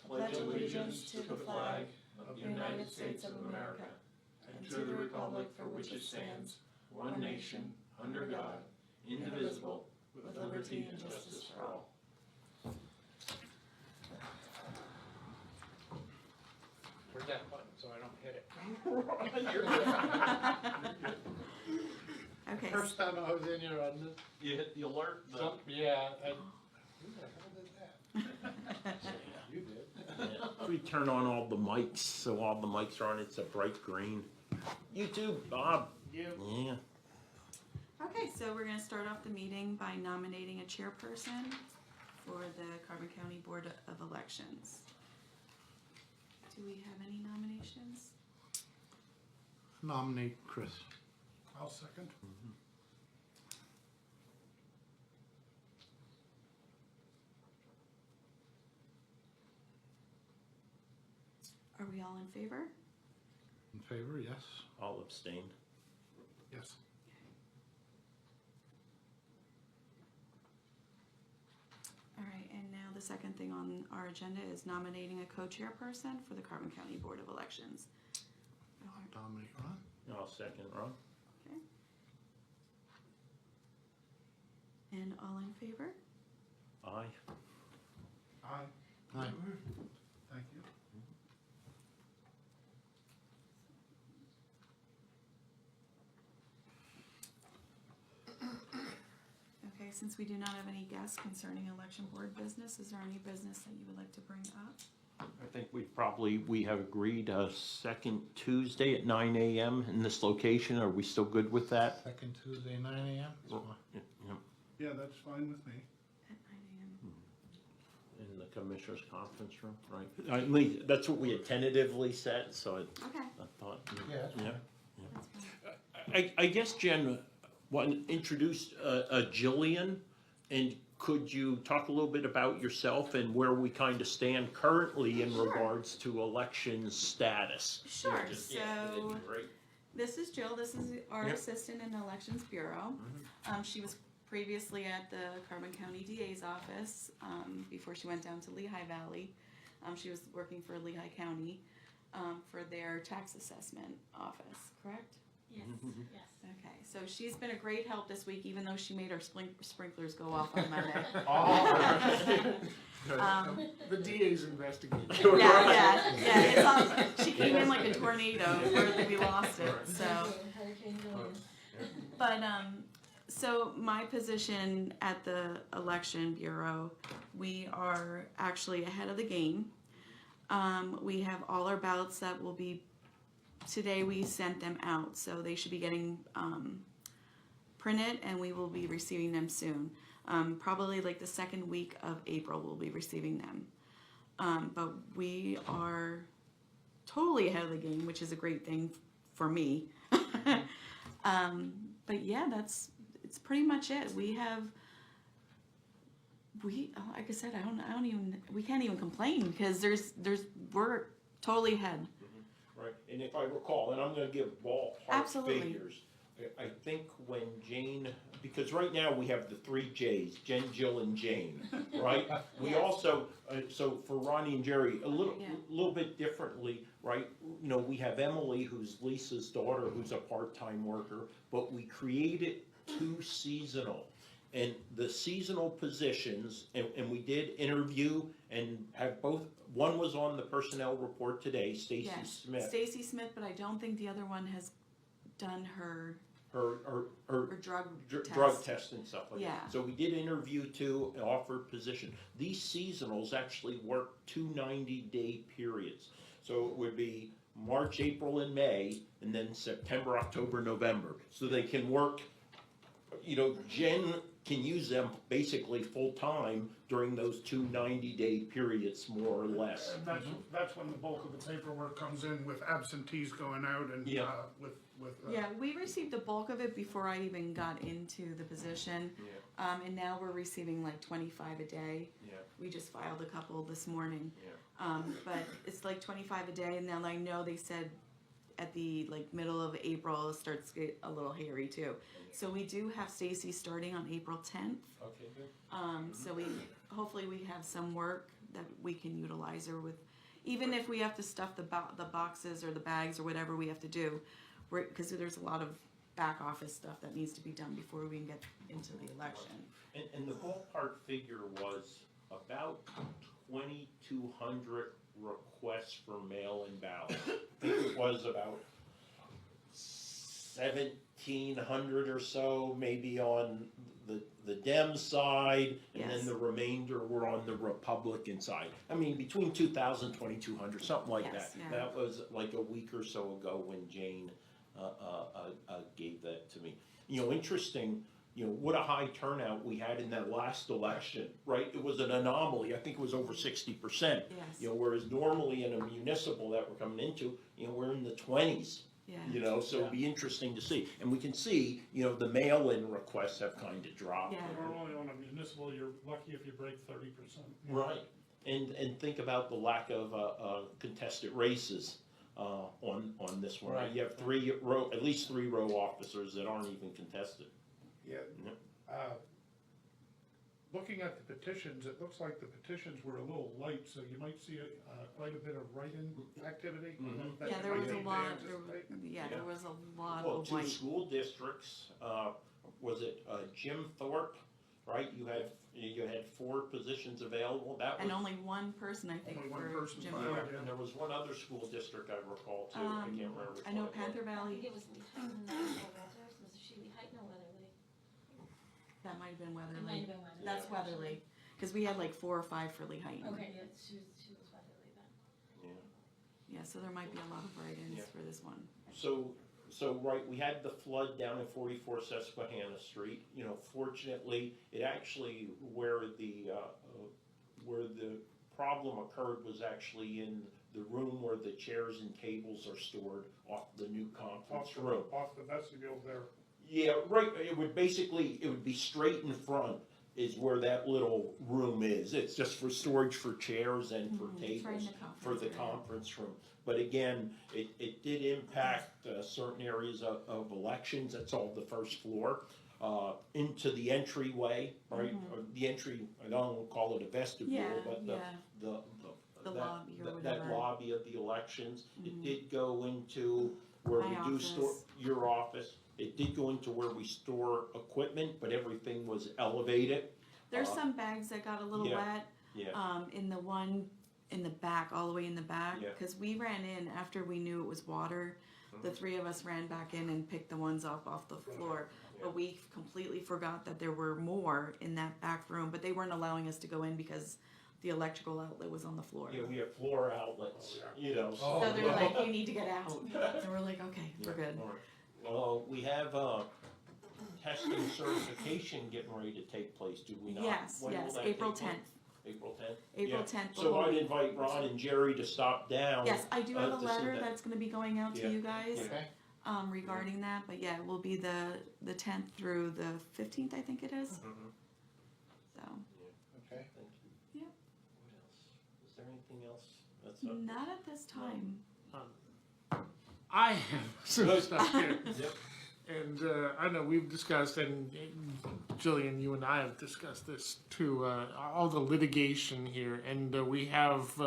pledge allegiance to the flag of the United States of America and to the republic for which it stands, one nation, under God, indivisible, with liberty and justice for all. Where's that button so I don't hit it? Okay, First time I was in here on this. You hit the alert? Yeah. Who the hell did that? You did. We turn on all the mics, so all the mics are on. It's a bright green. You too, Bob. You. Yeah. okay, so we're gonna start off the meeting by nominating a chairperson for the Carbon County Board of Elections. Do we have any nominations? Nominate Chris. I'll second. Are we all in favor? In favor, yes. I'll abstain. Yes. All right, and now the second thing on our agenda is nominating a co-chairperson for the Carbon County Board of Elections. Nominate Ron. I'll second, Ron. Okay. And all in favor? Aye. Aye. Aye. Thank you. Okay, since we do not have any guests concerning election board business, is there any business that you would like to bring up? I think we have agreed second Tuesday at 9 a.m. in this location. Are we still good with that? Second Tuesday, 9 a.m. That's fine. Yeah, Yeah, that's fine with me. At 9 a.m. in the commissioners' conference room, right? At least that's what we had tentatively said. So Okay, I thought. Yeah, that's fine. that's fine. I guess Jen, introduce Jillian, and could you talk a little bit about yourself and where we kind of stand currently in Sure. regards to election status? Sure, Yeah, that'd be so great. this is Jill, this is our Yep. assistant in the Elections Bureau. She was previously at the Carbon County DA's office, before she went down to Lehigh Valley. She was working for Lehigh County, for their tax assessment office, correct? Yes, yes. Okay, so she's been a great help this week, even though she made our sprinklers go off on Monday. The DA's investigating. Yeah, it's all, she came in like a tornado, where we lost it, so. Hurricane Dorian. But, so my position at the Election Bureau, we are actually ahead of the game. We have all our ballots that will be, today we sent them out, so they should be getting, printed, and we will be receiving them soon. Probably like the second week of April, we'll be receiving them. But we are totally ahead of the game, which is a great thing for me. But yeah, it's pretty much it. Like I said, we can't even complain because we're totally ahead. Right, and if I recall, and I'm gonna give ballpark Absolutely. figures, I think when Jane, because right now we have the three J's, Jen, Jill, and Jane, right? We Yes. also, so for Ronnie and Jerry, a Yeah. little bit differently, right? You know, we have Emily, who's Lisa's daughter, who's a part-time worker, but we created two seasonal. And the seasonal positions, and we did interview and have both, one was on the personnel report today, Stacy Yes, Smith. Stacy Smith, but I don't think the other one has done her Her drug drug test. test and stuff like Yeah. that. So we did interview two and offered position. These seasonals actually work 2 90-day periods. So it would be March, April, and May, and then September, October, November. So they can work, you know, Jen can use them basically full-time during those 2 90-day periods, more or less. And that's when the bulk of the paperwork comes in with absentees going out and, Yeah. with. Yeah, we received the bulk of it before I even got into the position. Yeah. And now we're receiving like 25 a day. Yeah. We just filed a couple this morning. Yeah. But it's like 25 a day, and then I know they said at the like middle of April it starts to get a little hairy too. So we do have Stacy starting on April 10th. Okay, good. So hopefully we have some work that we can utilize, or with, even if we have to stuff the boxes or the bags or whatever we have to do, because there's a lot of back office stuff that needs to be done before we can get into the election. And the ballpark figure was about 2,200 requests for mail-in ballots. I think it was about 1,700 or so, maybe on the Dem side, and Yes. then the remainder were on the Republican side. I mean, between 2,000, 2,200, something like Yes, that. yeah. That was like a week or so ago when Jane gave that to me. You know, interesting, you know, what a high turnout we had in that last election, right? It was an anomaly. I think it was over 60%. Yes. You know, whereas normally in a municipal that we're coming into, you know, we're in the 20s. Yeah. You know, so it'd be interesting to see. And we can see, you know, the mail-in requests have kind of dropped. Yeah. Normally on a municipal, you're lucky if you break 30%. Right. And think about the lack of contested races on this one. Right. You have at least three row officers that aren't even contested. Yeah. Yep. Looking at the petitions, it looks like the petitions were a little light, so you might see quite a bit of write-in activity. Mhm. that Yeah, you there might was a need to lot, anticipate. there was a lot Well, of two white. school districts, was it Jim Thorpe, right? You had 4 positions available. That And was, only one person, I think, Only one for person Jim filed. Thorpe. and there was one other school district I recall too. I can't remember which I know one it was. Panther I Valley, think it was Lee Heighton, was it she Lee Heighton or Weatherly? that might have been It might Weatherly. have been Weatherly. That's Weatherly, because we had like 4 or 5 for Lee Heighton. Okay, yeah, she was Weatherly then. Yeah. Yeah, so there might be a lot of write-ins Yeah. for this one. So right, we had the flood down at 44 Susquehanna Street. You know, fortunately, it actually, where the problem occurred was actually in the room where the chairs and tables are stored off the new conference room. Off the vestibule there. Yeah, right, it would be straight in front is where that little room is. It's just for storage for chairs and for Mhm, it's right in tables the for the conference area. conference room. But again, it did impact certain areas of elections. That's all the first floor. Into the entryway, right? Or the entry, I don't call it a vestibule, Mm-hmm. Yeah, but yeah, the the lobby or that whatever. lobby of the elections. It Mhm. did go into where My we do store, office. your office. It did go into where we store equipment, but everything was elevated. There's Uh, some bags that got a little yeah, wet, Yeah, in the one in the back, all the way in the back, Yeah. because we ran in after we knew it was water. The 3 of us ran back in and picked the ones up off the floor, Yeah. but we completely forgot that there were more in that back room, but they weren't allowing us to go in because the electrical outlet was on the floor. yeah, we have floor outlets, you know. Oh, So they're yeah. like, you need to get out. So we're like, okay, we're good. All right. Well, we have testing certification getting ready to take place, do we not? Yes, When will yes, that April take place? 10th. April 10th? April Yeah. 10th. the So whole I'd week. invite Ron and Jerry to stop down. Yes, I do have a to see letter that. that's gonna be going out to Yeah. you guys, Okay. regarding that, but yeah, it will be the 10th through the 15th, I think it is, Mhm. so. Okay. Thank you. Yep. What else? Is there anything else that's up? Not at this time. I have some stuff here. Yep. And I know we've discussed, and Jillian, you and I have discussed this too, all the litigation here. And we have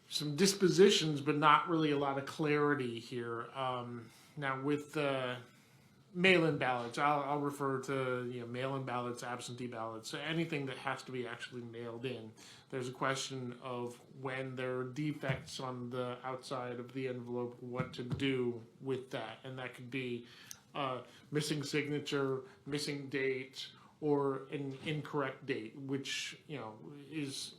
some dispositions, but not really a lot of clarity here. Now, with mail-in ballots, I'll refer to mail-in ballots, absentee ballots, anything that has to be actually mailed in. There's a question of when there are defects on the outside of the envelope, what to do with that, and that could be missing signature, missing date, or an incorrect date, which is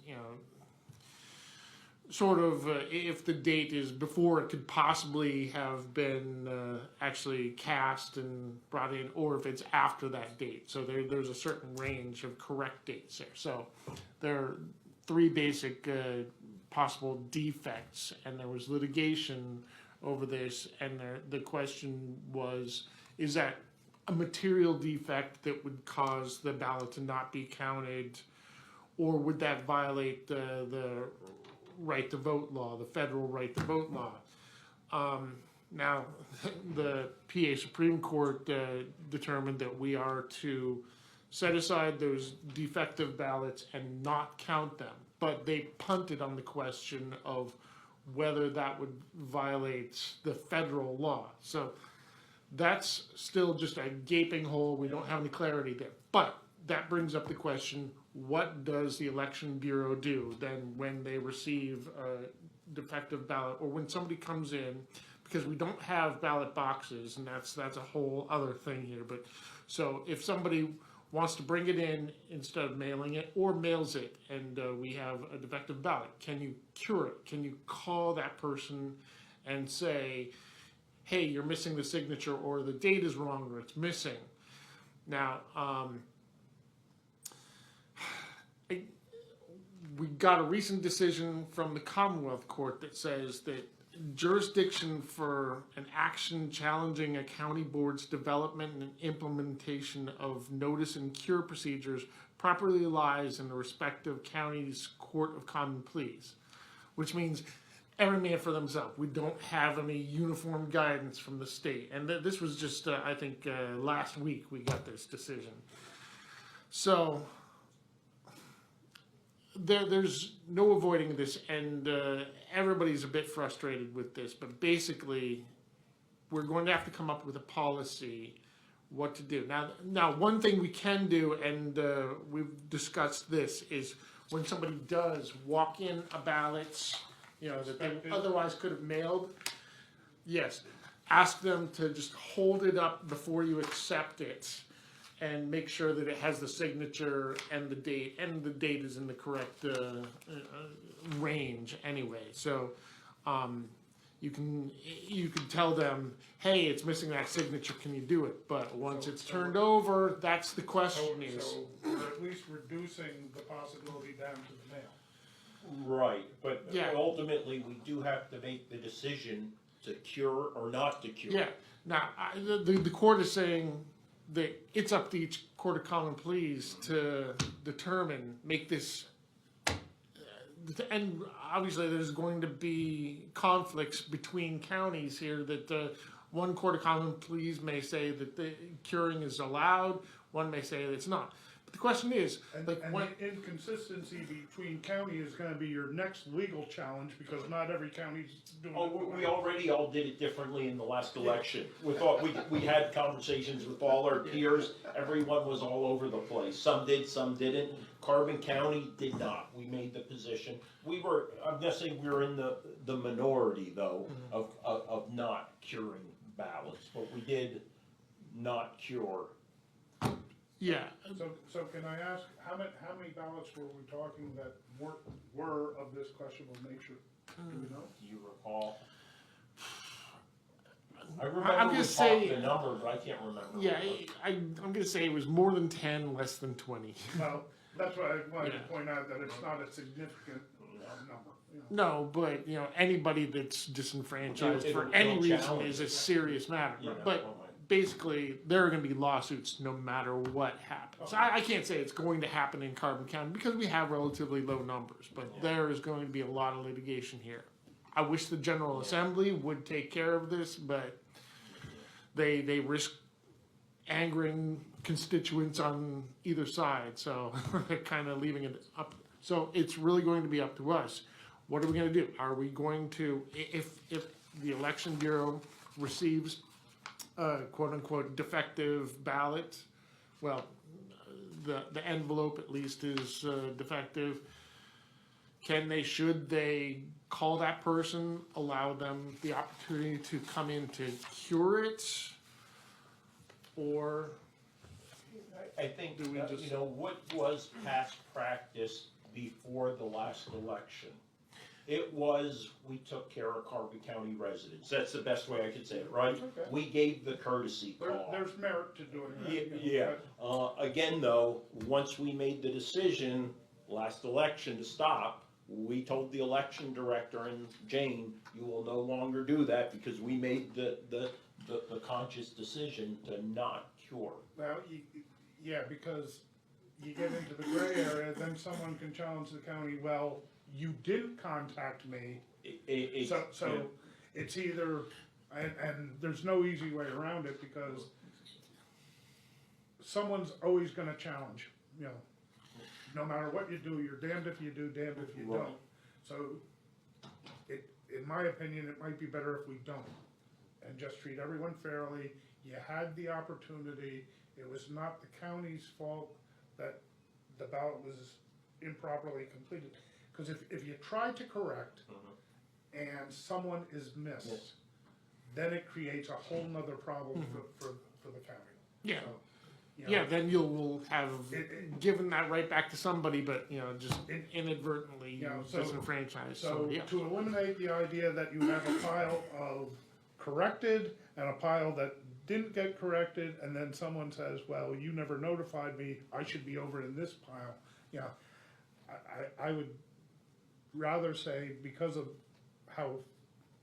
sort of if the date is before it could possibly have been actually cast and brought in, or if it's after that date. So there's a certain range of correct dates there. So there are 3 basic possible defects, and there was litigation over this, and the question was, is that a material defect that would cause the ballot to not be counted, or would that violate the right to vote law, the federal right to vote law? Now, the PA Supreme Court determined that we are to set aside those defective ballots and not count them. But they punted on the question of whether that would violate the federal law. So that's still just a gaping hole. We don't have any clarity there. But that brings up the question, what does the Election Bureau do then when they receive a defective ballot, or when somebody comes in, because we don't have ballot boxes, and that's a whole other thing here. But so if somebody wants to bring it in instead of mailing it, or mails it, and we have a defective ballot, can you cure it? Can you call that person and say, hey, you're missing the signature, or the date is wrong, or it's missing? Now, we got a recent decision from the Commonwealth Court that says that jurisdiction for an action challenging a county board's development and implementation of notice and cure procedures properly lies in the respective county's Court of Common Pleas, which means every man for themselves. We don't have any uniform guidance from the state. And this was just, I think, last week we got this decision. So there's no avoiding this, and everybody's a bit frustrated with this, but basically we're going to have to come up with a policy what to do. Now one thing we can do, and we've discussed this, is when somebody does walk in a ballot, that they otherwise could have mailed, yes, ask them to just hold it up before you accept it, and make sure that it has the signature and the date is in the correct range anyway. So you can tell them, hey, it's missing that signature, can you do it? But once it's turned over, that's the question is. So we're at least reducing the possibility down to the mail. Right, but Yeah. ultimately, we do have to make the decision to cure or not to cure. Yeah, now, the court is saying that it's up to each Court of Common Pleas to determine, make this, and obviously there's going to be conflicts between counties here, that one Court of Common Pleas may say that the curing is allowed, one may say that it's not. But the question is, And like, when, the inconsistency between county is gonna be your next legal challenge, because not every county's doing Oh, it. we already all did it differently in the last election. We had conversations with all our peers, everyone was all over the place. Some did, some didn't. Carbon County did not. We made the position. I'm guessing we were in the minority though, of not curing ballots, but we did not cure. yeah, So can I ask, how many ballots were we talking that were of this questionable nature? Do we know? Do you recall? I I'm remember gonna we say- talked the number, but I can't remember. yeah, I'm gonna say it was more than 10, less than 20. Well, that's what I wanted to Yeah. point out, that it's not a significant number. No, but anybody that's disenfranchised It'll- for any it'll reason challenge is a it. serious matter. Yeah, But oh my. basically, there are going to be lawsuits no matter what happens. I can't say it's going to happen in Carbon County because we have relatively low numbers, but there is going to be a lot of litigation here. I wish the General Assembly would take care of this, but they risk angering constituents on either side, so they're kind of leaving it up. So it's really going to be up to us. What are we going to do? Are we going to, if the Election Bureau receives quote unquote defective ballot, well, the envelope at least is defective, should they call that person, allow them the opportunity to come in to cure it? Or I think, Do we just- what was past practice before the last election? It was, we took care of Carbon County residents. That's the best way I could say it, right? Okay. We gave the courtesy call. There's merit to doing that. Yeah. Again, though, once we made the decision last election to stop, we told the election director and Jane, you will no longer do that because we made the conscious decision to not cure. Well, yeah, because you get into the gray area, then someone can challenge the county, well, you didn't contact me. So it's either, and there's no easy way around it, because someone's always gonna challenge, you know. No matter what you do, you're damned if you do, damned if you Right. don't. So, in my opinion, it might be better if we don't. And just treat everyone fairly. You had the opportunity. It was not the county's fault that the ballot was improperly completed. Cause if you try to correct and someone is missed, Yes. then it creates a whole nother problem for the county. Yeah. So, you know, Yeah, then you'll have It- given that right back to somebody, but, you know, just It- inadvertently Yeah, so- disenfranchise So somebody else. to eliminate the idea that you have a pile of corrected and a pile that didn't get corrected, and then someone says, well, you never notified me, I should be over in this pile, yeah. I would rather say, because of how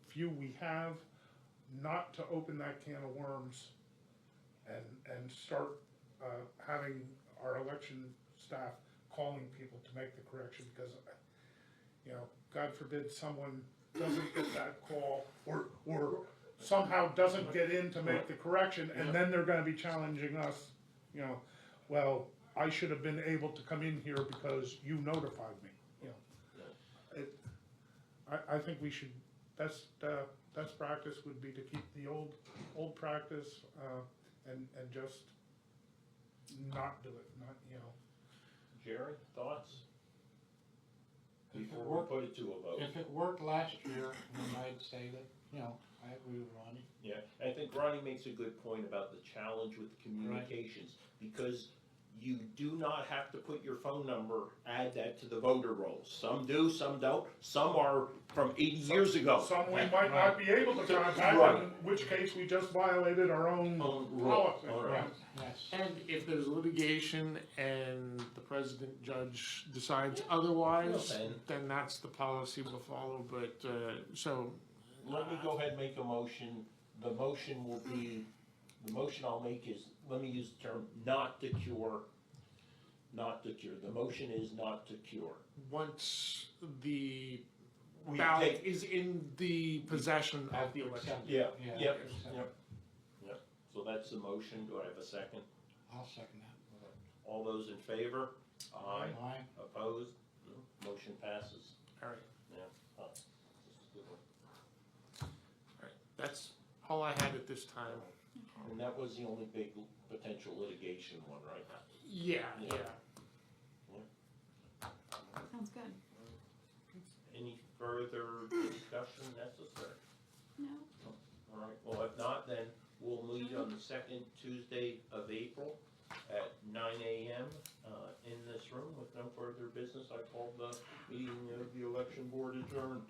few we have, not to open that can of worms and start, having our election staff calling people to make the correction, because, you know, God forbid someone doesn't get that call, or somehow doesn't get in to make the correction, and then they're gonna be challenging us, you know, well, I should have been able to come in here because you notified me, you know. I think we should, best practice would be to keep the old practice, and just not do it, not, you know. Jerry, thoughts? If it Before we worked- put it to a vote. If it worked last year, then I'd say that, you know, I agree with Ronnie. Yeah, I think Ronnie makes a good point about the challenge with communications, because you do not have to put your phone number, add that to the voter rolls. Some do, some don't, some are from 80 years ago. Some we might not be able to contact, Right. in which case we just violated our own Own rule. policy. All right. Yes. And if there's litigation and the president judge decides otherwise, Well, then that's the policy we'll follow, but, so. Let me go ahead and make a motion. The motion will be, the motion I'll make is, let me use the term, not to cure. Not to cure. The motion is not to cure. Once the We ballot take- is in the possession of the election. Accept it. Yeah, Yeah, yep, accept yep, yep. So that's the motion. Do I have a second? I'll second that. All those in favor? Aye. Aye. Opposed? No. Motion passes. All right, Yeah. Oh, this is a good one. all right. That's all I had at this time. And that was the only big potential litigation one, right? Yeah, Yeah. yeah. Sounds good. Any further discussion necessary? No? All right, well, if not, then we'll meet on the second Tuesday of April at 9 a.m. In this room with no further business. I call the meeting of the election board adjourned.